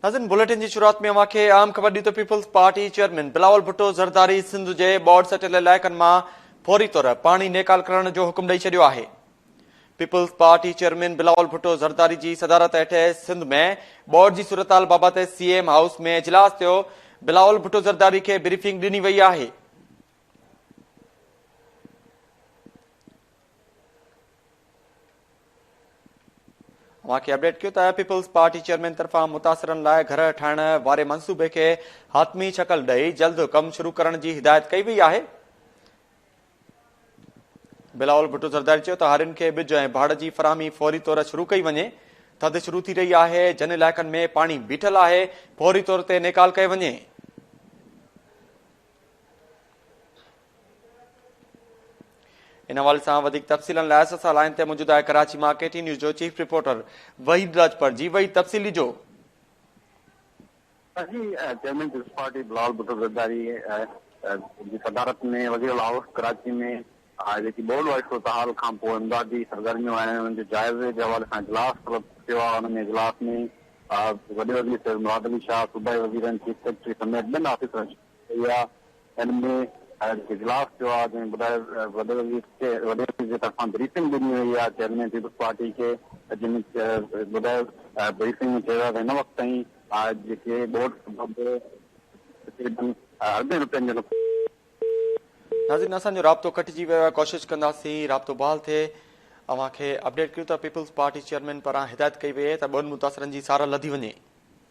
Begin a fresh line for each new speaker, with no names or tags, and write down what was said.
नाज़रीन, बुलेटिन की शुरुआत में अवांखे आम ख़बर दी तो Peoples Party chairman Bilawal Bhutto Zardari Sindh के बोर्ड सटियल इलाइक़नि में फौरी तौर पानी नेकाल करण जो हुक्म ॾेई छॾियो आहे। Peoples Party chairman Bilawal Bhutto Zardari की सदारत हेठि सिंध में बोर्ड की सूरतहाल बाबति सीएम हाउस में इजलास थियो। बिलावल भुट्टो ज़रदारी के ब्रीफिंग ॾिनी वई आहे। अवांखे अपडेट किया था पीपल्स पार्टी चेयरमैन तरफा मुतासरन लाइ घर ठाहिण वारे मंसूबे के हातमी शक्ल ॾेई जल्द कम शुरू करण की हिदायत कई वई आहे। बिलावल भुट्टो ज़रदारी चयो त हारियुनि खे बिज ऐं भाड़ की फराहमी फौरी तौर शुरू कई वञे। थधि शुरू थी रही है, जिन इलाइक़नि में पानी बीठल है फौरी तौर ते निकाल कयो वञे। इन हवाले से वधिक तफ़सीलन लाइ असां सां लाइन ते मौजूद है कराची मां केटी न्यूज़ जो चीफ रिपोर्टर वहीद राजपर जी। वही तफ़सील ॾिजो।
Chairman Peoples Party Bilawal Bhutto Zardari की सदारत में वज़ीर हाउस कराची में जी बोर्ड वाइज सूरतहाल खां पोइ इमदादी सरगर्मियों आहिनि उनके जायज़े के हवाले से इजलास थियो आहे। उन इजलास में वॾे वज़ीर सैयद मुराद अली शाह, सूबाई वज़ीरनि, चीफ सेक्रेटरी समेत ॿिनि ऑफिसरनि कई आहे। इनमें इजलास थियो आहे जंहिं ॿुधायो वॾे वज़ीर जे तरफ़ां ब्रीफिंग ॾिनी वई आहे चेयरमैन पीपल्स पार्टी के, जिन ॿुधायो ब्रीफिंग में चयो आहे त हिन वक़्त ताईं जेके बोर्ड तक़रीबन अरबें रुपयनि जो
नाज़रीन, असो राब्तो कटिजी वो है, कोशिश कंदासीं राब्तो बहाल थे। अवांखे अपडेट कयूं था पीपल्स पार्टी चेयरमैन पारां हिदायत कई वई है त ॿियनि मुतासरनि की सार लधी वञे।